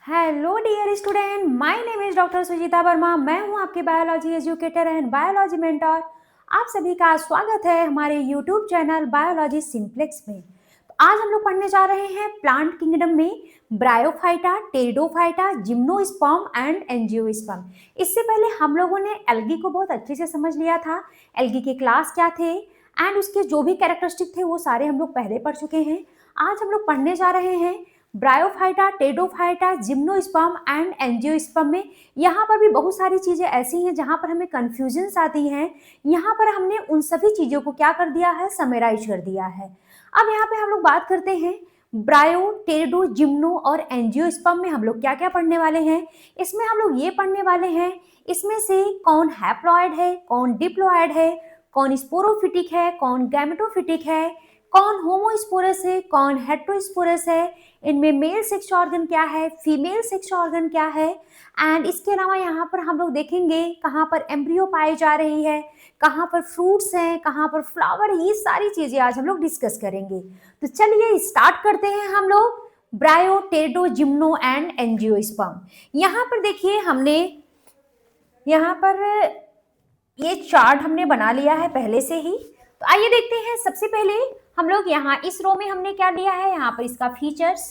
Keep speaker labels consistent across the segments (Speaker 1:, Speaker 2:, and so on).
Speaker 1: Hello dear student, my name is doctor Sujita Verma. मैं हूं आपके biology educator and biology mentor. आप सभी का स्वागत है हमारे यूट्यूब चैनल बायोलॉजी सिंप्लेक्स में। तो आज हम लोग पढ़ने जा रहे हैं प्लांट किंगडम में bryophyta, pteridophyta, gymnosperm and angiosperm. इससे पहले हम लोगों ने एल्गी को बहुत अच्छे से समझ लिया था। एल्गी के क्लास क्या थे एंड उसके जो भी कैरेक्टरिस्टिक थे वो सारे हम लोग पहले पढ़ चुके हैं। आज हम लोग पढ़ने जा रहे हैं bryophyta, pteridophyta, gymnosperm and angiosperm में। यहाँ पर भी बहुत सारी चीजें ऐसी हैं जहाँ पर हमें कंफ्यूजन्स आती हैं। यहाँ पर हमने उन सभी चीजों को क्या कर दिया है, समराइज कर दिया है। अब यहाँ पे हम लोग बात करते हैं ब्रायो, टेरिडो, जिम्नो और एंजियोस्पर्म में हम लोग क्या क्या पढ़ने वाले हैं। इसमें हम लोग ये पढ़ने वाले हैं इसमें से कौन हैप्लॉयड है, कौन डिप्लॉयड है, कौन स्पोरोफिटिक है, कौन गैमेटोफिटिक है, कौन होमोस्पोरस है, कौन हेट्रोस्पोरस है, इनमें मेल सेक्स ऑर्गन क्या है, फीमेल सेक्स ऑर्गन क्या है। एंड इसके अलावा यहाँ पर हम लोग देखेंगे कहाँ पर एम्ब्रियो पाई जा रही है, कहाँ पर फ्रूट्स हैं, कहाँ पर फ्लावर, ये सारी चीजें आज हम लोग डिस्कस करेंगे। तो चलिए स्टार्ट करते हैं हम लोग ब्रायो, टेरिडो, जिम्नो एंड एंजियोस्पर्म। यहाँ पर देखिए हमने यहाँ पर ये चार्ट हमने बना लिया है पहले से ही। तो आइए देखते हैं। सबसे पहले हम लोग यहाँ इस रो में हमने क्या लिया है, यहाँ पर इसका फीचर्स,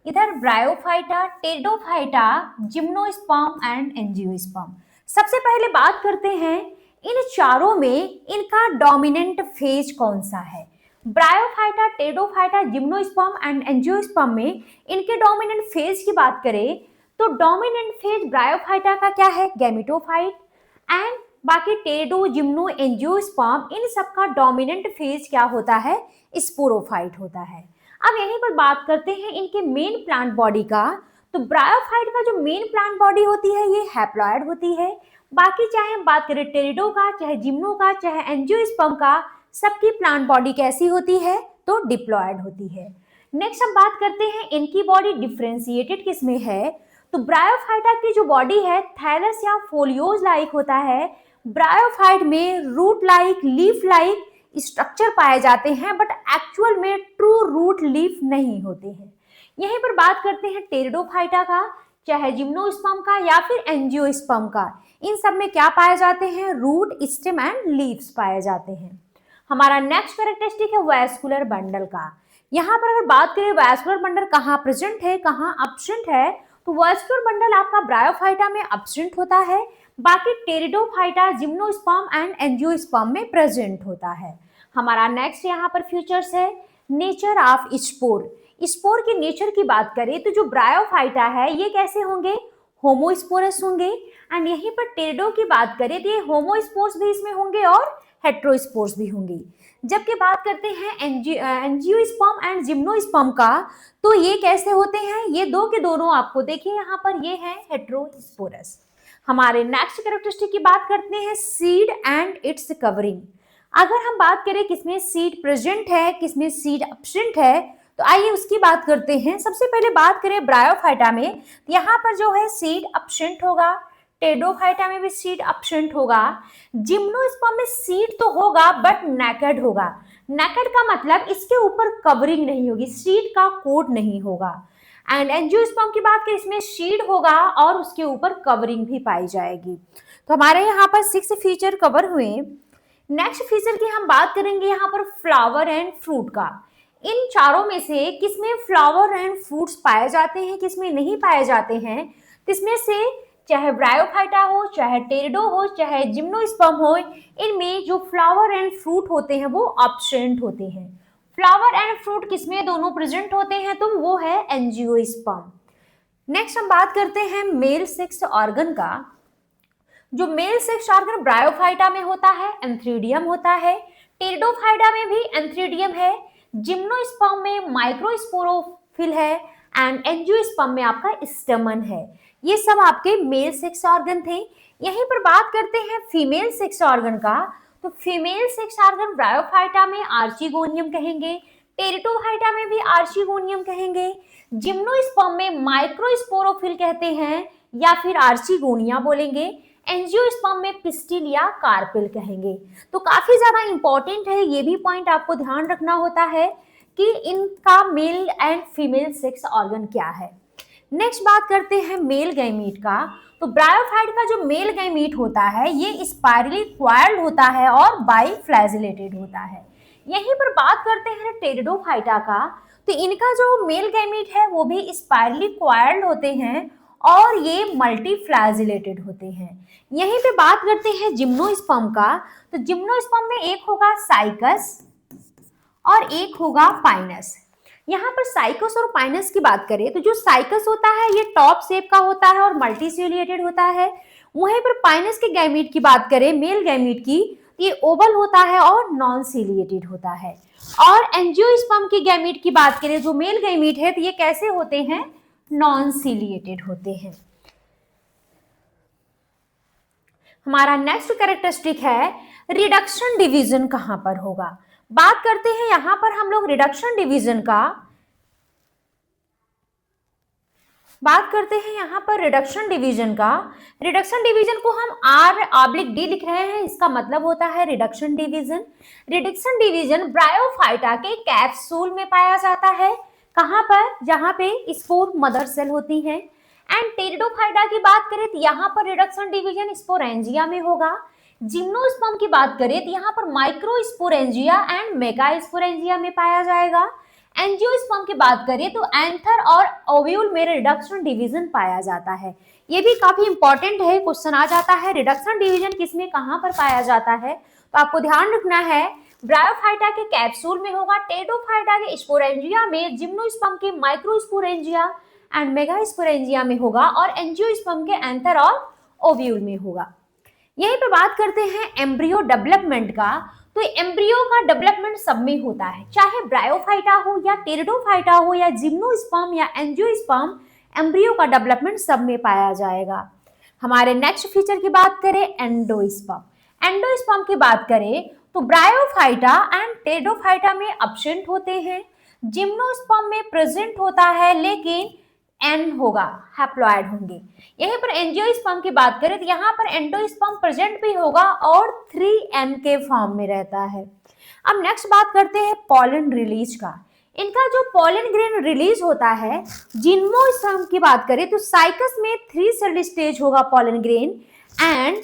Speaker 1: इधर bryophyta, pteridophyta, gymnosperm and angiosperm. सबसे पहले बात करते हैं इन चारों में इनका डोमिनेंट फेज कौन सा है। Bryophyta, pteridophyta, gymnosperm and angiosperm में इनके डोमिनेंट फेज की बात करें तो डोमिनेंट फेज ब्रायोफाइटा का क्या है, गैमेटोफाइट। एंड बाकी टेरिडो, जिम्नो, एंजियोस्पर्म इन सब का डोमिनेंट फेज क्या होता है, स्पोरोफाइट होता है। अब यहीं पर बात करते हैं इनके मेन प्लांट बॉडी का। तो ब्रायोफाइट का जो मेन प्लांट बॉडी होती है ये हैप्लॉयड होती है। बाकी चाहे हम बात करें टेरिडो का, चाहे जिम्नो का, चाहे एंजियोस्पर्म का, सबकी प्लांट बॉडी कैसी होती है, तो डिप्लॉयड होती है। नेक्स्ट हम बात करते हैं इनकी बॉडी डिफ्रेंशिएटेड किस में है। तो ब्रायोफाइटा की जो बॉडी है थैलस या फोलियोज लाइक होता है। ब्रायोफाइट में root like, leaf like structure पाए जाते हैं बट एक्चुअल में ट्रू रूट लीफ नहीं होते हैं। यहीं पर बात करते हैं टेरिडोफाइटा का, चाहे जिम्नोस्पर्म का या फिर एंजियोस्पर्म का, इन सब में क्या पाए जाते हैं, रूट, स्टेम एंड लीव्स पाए जाते हैं। हमारा नेक्स्ट कैरेक्टरिस्टिक है वैस्कुलर बंडल का। यहाँ पर अगर बात करें वैस्कुलर बंडल कहाँ प्रेजेंट है, कहाँ एब्सेंट है, तो वैस्कुलर बंडल आपका ब्रायोफाइटा में एब्सेंट होता है, बाकी टेरिडोफाइटा, जिम्नोस्पर्म एंड एंजियोस्पर्म में प्रेजेंट होता है। हमारा नेक्स्ट यहाँ पर फीचर्स है नेचर ऑफ स्पोर। स्पोर के नेचर की बात करें तो जो ब्रायोफाइटा है ये कैसे होंगे, होमोस्पोरस होंगे। एंड यहीं पर टेरिडो की बात करें तो ये होमोस्पोर्स भी इसमें होंगे और हेट्रोस्पोर्स भी होंगे। जबकि बात करते हैं एंजियोस्पर्म एंड जिम्नोस्पर्म का, तो ये कैसे होते हैं, ये दो के दोनों आपको देखिए यहाँ पर ये है हेट्रोस्पोरस। हमारे नेक्स्ट कैरेक्टरिस्टिक की बात करते हैं सीड एंड इट्स कवरिंग। अगर हम बात करें किसमें सीड प्रेजेंट है, किसमें सीड एब्सेंट है, तो आइए उसकी बात करते हैं। सबसे पहले बात करें ब्रायोफाइटा में, यहाँ पर जो है सीड एब्सेंट होगा, टेरिडोफाइटा में भी सीड एब्सेंट होगा, जिम्नोस्पर्म में सीड तो होगा बट नेकेड होगा। नेकेड का मतलब इसके ऊपर कवरिंग नहीं होगी, सीड का कोट नहीं होगा। एंड एंजियोस्पर्म की बात करें इसमें सीड होगा और उसके ऊपर कवरिंग भी पाई जाएगी। तो हमारे यहाँ पर 6 फीचर कवर हुए। नेक्स्ट फीचर की हम बात करेंगे यहाँ पर फ्लावर एंड फ्रूट का। इन चारों में से किसमें फ्लावर एंड फ्रूट्स पाए जाते हैं, किसमें नहीं पाए जाते हैं। इसमें से चाहे ब्रायोफाइटा हो, चाहे टेरिडो हो, चाहे जिम्नोस्पर्म हो, इनमें जो फ्लावर एंड फ्रूट होते हैं वो एब्सेंट होते हैं। फ्लावर एंड फ्रूट किसमें दोनों प्रेजेंट होते हैं, तो वो है एंजियोस्पर्म। नेक्स्ट हम बात करते हैं मेल सेक्स ऑर्गन का। जो मेल सेक्स ऑर्गन ब्रायोफाइटा में होता है एंथ्रीडियम होता है, टेरिडोफाइटा में भी एंथ्रीडियम है, जिम्नोस्पर्म में माइक्रोस्पोरोफिल है एंड एंजियोस्पर्म में आपका स्टमन है। ये सब आपके मेल सेक्स ऑर्गन थे। यहीं पर बात करते हैं फीमेल सेक्स ऑर्गन का। तो फीमेल सेक्स ऑर्गन ब्रायोफाइटा में आर्चिगोनियम कहेंगे, टेरिडोफाइटा में भी आर्चिगोनियम कहेंगे, जिम्नोस्पर्म में माइक्रोस्पोरोफिल कहते हैं या फिर आर्चिगोनिया बोलेंगे, एंजियोस्पर्म में पिस्टिल या कार्पेल कहेंगे। तो काफी ज्यादा इंपॉर्टेंट है, ये भी पॉइंट आपको ध्यान रखना होता है कि इनका male and female sex organ क्या है। नेक्स्ट बात करते हैं मेल गैमीट का। तो ब्रायोफाइट का जो मेल गैमीट होता है ये स्पाइरली क्वाइल्ड होता है और बाइफ्लैजिलेटेड होता है। यहीं पर बात करते हैं टेरिडोफाइटा का। तो इनका जो मेल गैमीट है वो भी स्पाइरली क्वाइल्ड होते हैं और ये मल्टीफ्लैजिलेटेड होते हैं। यहीं पे बात करते हैं जिम्नोस्पर्म का। तो जिम्नोस्पर्म में एक होगा साइकस और एक होगा पाइनस। यहाँ पर साइकस और पाइनस की बात करें तो जो साइकस होता है ये टॉप शेप का होता है और मल्टीसिलिएटेड होता है। वहीं पर पाइनस के गैमीट की बात करें, मेल गैमीट की, ये ओवल होता है और नॉन सिलिएटेड होता है। और एंजियोस्पर्म की गैमीट की बात करें, जो मेल गैमीट है, तो ये कैसे होते हैं? नॉन सिलिएटेड होते हैं। हमारा नेक्स्ट कैरेक्टरिस्टिक है रिडक्शन डिवीजन कहां पर होगा। बात करते हैं यहां पर हम लोग रिडक्शन डिवीजन का। बात करते हैं यहां पर रिडक्शन डिवीजन का। रिडक्शन डिवीजन को हम R/D लिख रहे हैं, इसका मतलब होता है reduction division. Reduction division bryophyta के कैप्सूल में पाया जाता है। कहां पर? जहां पे स्पोर मदर सेल होती है। एंड टेरिडोफाइटा की बात करें तो यहाँ पर रिडक्शन डिवीजन स्पोरेंजिया में होगा। जिम्नोस्पर्म की बात करें तो यहाँ पर माइक्रोस्पोरेंजिया एंड मेगास्पोरेंजिया में पाया जाएगा। एंजियोस्पर्म की बात करें तो एंथर और ओव्यूल में रिडक्शन डिवीजन पाया जाता है। ये भी काफी इंपॉर्टेंट है, क्वेश्चन आ जाता है रिडक्शन डिवीजन किसमें कहां पर पाया जाता है। तो आपको ध्यान रखना है ब्रायोफाइटा के कैप्सूल में होगा, टेरिडोफाइटा के स्पोरेंजिया में, जिम्नोस्पर्म के माइक्रोस्पोरेंजिया एंड मेगास्पोरेंजिया में होगा और एंजियोस्पर्म के एंथर और ओव्यूल में होगा। यहीं पे बात करते हैं एम्ब्रियो डेवलपमेंट का। तो एम्ब्रियो का डेवलपमेंट सब में होता है, चाहे ब्रायोफाइटा हो या टेरिडोफाइटा हो या जिम्नोस्पर्म या एंजियोस्पर्म, एम्ब्रियो का डेवलपमेंट सब में पाया जाएगा। हमारे नेक्स्ट फीचर की बात करें एंडोस्पर्म। एंडोस्पर्म की बात करें तो ब्रायोफाइटा एंड टेरिडोफाइटा में एब्सेंट होते हैं, जिम्नोस्पर्म में प्रेजेंट होता है लेकिन एन होगा, हैप्लॉइड होंगे। यहीं पर एंजियोस्पर्म की बात करें तो यहाँ पर एंडोस्पर्म प्रेजेंट भी होगा और 3n के फॉर्म में रहता है। अब नेक्स्ट बात करते हैं पॉलन रिलीज का। इनका जो पॉलन ग्रेन रिलीज होता है, जिम्नोस्पर्म की बात करें तो साइकस में 3 सेल्ड स्टेज होगा पॉलन ग्रेन एंड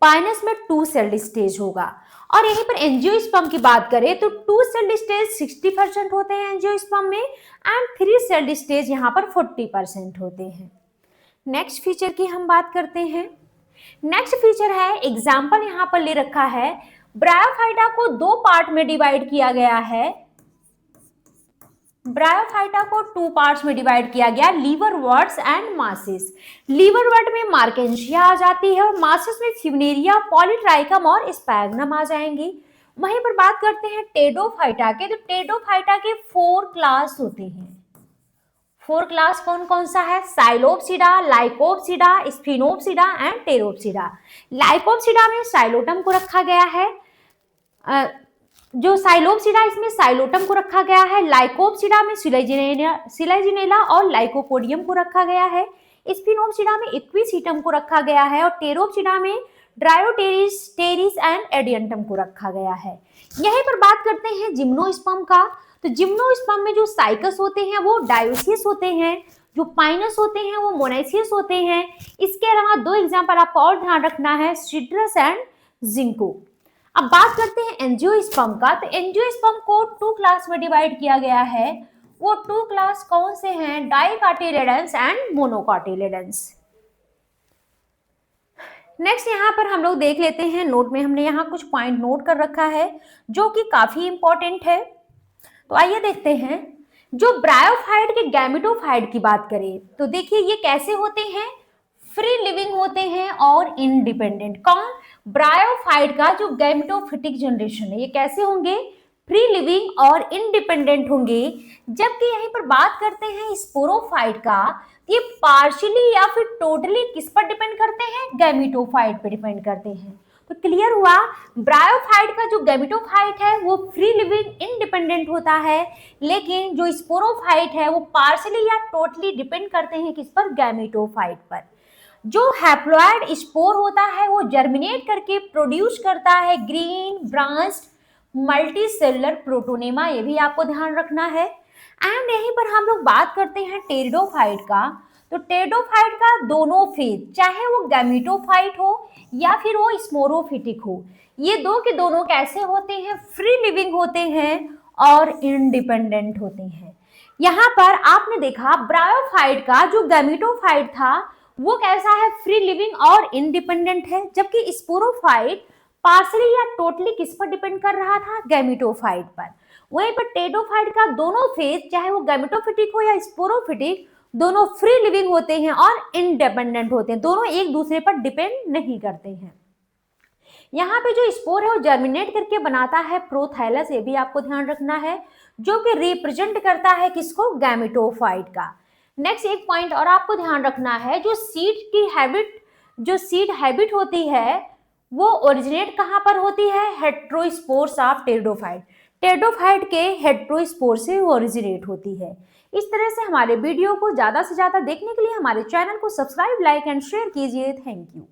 Speaker 1: पाइनस में 2 सेल्ड स्टेज होगा। और यहीं पर एंजियोस्पर्म की बात करें तो 2 सेल्ड स्टेज 60% होते हैं एंजियोस्पर्म में एंड 3 सेल्ड स्टेज यहाँ पर 40% होते हैं। नेक्स्ट फीचर की हम बात करते हैं। नेक्स्ट फीचर है, एग्जाम्पल यहाँ पर ले रखा है, ब्रायोफाइटा को 2 पार्ट में डिवाइड किया गया है। ब्रायोफाइटा को 2 पार्ट्स में डिवाइड किया गया, लीवरवर्ट्स एंड मासेस। लीवरवर्ट में मार्केंशिया आ जाती है और मासेस में फ्यूनेरिया, पॉलीट्राइकम और स्पैग्नम आ जाएंगी। वहीं पर बात करते हैं टेरिडोफाइटा के। तो टेरिडोफाइटा के 4 क्लास होते हैं। 4 क्लास कौन कौन सा है? साइलोप्सिडा, लाइकोप्सिडा, स्फिनोप्सिडा एंड टेरोप्सिडा। लाइकोप्सिडा में साइलोटम को रखा गया है, जो साइलोप्सिडा इसमें साइलोटम को रखा गया है। लाइकोप्सिडा में सिलाजिनेला और लाइकोपोडियम को रखा गया है। स्पिनोप्सिडा में इक्विसीटम को रखा गया है और टेरोप्सिडा में ड्रायोटेरिस, टेरिस एंड एडियंटम को रखा गया है। यहीं पर बात करते हैं जिम्नोस्पर्म का। तो जिम्नोस्पर्म में जो साइकस होते हैं वो डायोसियस होते हैं, जो पाइनस होते हैं वो मोनेसियस होते हैं। इसके अलावा 2 एग्जाम्पल आपको और ध्यान रखना है, सिट्रस एंड जिंको। अब बात करते हैं एंजियोस्पर्म का। तो एंजियोस्पर्म को 2 क्लास में डिवाइड किया गया है। वो 2 क्लास कौन से हैं? डाइकाटिलेडन्स एंड मोनोकाटिलेडन्स। नेक्स्ट यहाँ पर हम लोग देख लेते हैं, नोट में हमने यहाँ कुछ पॉइंट नोट कर रखा है जो कि काफी इंपॉर्टेंट है। तो आइए देखते हैं। जो ब्रायोफाइट के गैमेटोफाइट की बात करें तो देखिए ये कैसे होते हैं? फ्री लिविंग होते हैं और इंडिपेंडेंट। कौन? ब्रायोफाइट का जो गैमेटोफिटिक जनरेशन है ये कैसे होंगे? फ्री लिविंग और इंडिपेंडेंट होंगे। जबकि यहीं पर बात करते हैं स्पोरोफाइट का, ये पार्शियली या फिर टोटली किस पर डिपेंड करते हैं? गैमेटोफाइट पर डिपेंड करते हैं। तो क्लियर हुआ, ब्रायोफाइट का जो गैमेटोफाइट है वो फ्री लिविंग इंडिपेंडेंट होता है, लेकिन जो स्पोरोफाइट है वो पार्शियली या टोटली डिपेंड करते हैं किस पर? गैमेटोफाइट पर। जो हैप्लॉइड स्पोर होता है वो जर्मिनेट करके प्रोड्यूस करता है ग्रीन ब्रांच्ड मल्टीसेलुलर प्रोटोनेमा, ये भी आपको ध्यान रखना है। एंड यहीं पर हम लोग बात करते हैं टेरिडोफाइट का। तो टेरिडोफाइट का दोनों फेज, चाहे वो गैमेटोफाइट हो या फिर वो स्पोरोफिटिक हो, ये दो के दोनों कैसे होते हैं, फ्री लिविंग होते हैं और इंडिपेंडेंट होते हैं। यहाँ पर आपने देखा ब्रायोफाइट का जो गैमेटोफाइट था वो कैसा है, फ्री लिविंग और इंडिपेंडेंट है, जबकि स्पोरोफाइट पार्सली या टोटली किस पर डिपेंड कर रहा था, गैमेटोफाइट पर। वहीं पर टेरिडोफाइट का दोनों फेज, चाहे वो गैमेटोफिटिक हो या स्पोरोफिटिक, दोनों फ्री लिविंग होते हैं और इंडिपेंडेंट होते हैं, दोनों एक दूसरे पर डिपेंड नहीं करते हैं। यहाँ पे जो स्पोर है वो जर्मिनेट करके बनाता है प्रोथाइलस, ये भी आपको ध्यान रखना है, जो कि रिप्रेजेंट करता है किसको, गैमेटोफाइट का। नेक्स्ट एक पॉइंट और आपको ध्यान रखना है, जो सीड हैबिट होती है वो ओरिजिनेट कहाँ पर होती है, हेट्रोस्पोर्स ऑफ टेरिडोफाइट। टेरिडोफाइट के हेट्रोस्पोर से वो ओरिजिनेट होती है। इस तरह से हमारे वीडियो को ज्यादा से ज्यादा देखने के लिए हमारे चैनल को सब्सक्राइब, लाइक एंड शेयर कीजिए। Thank you.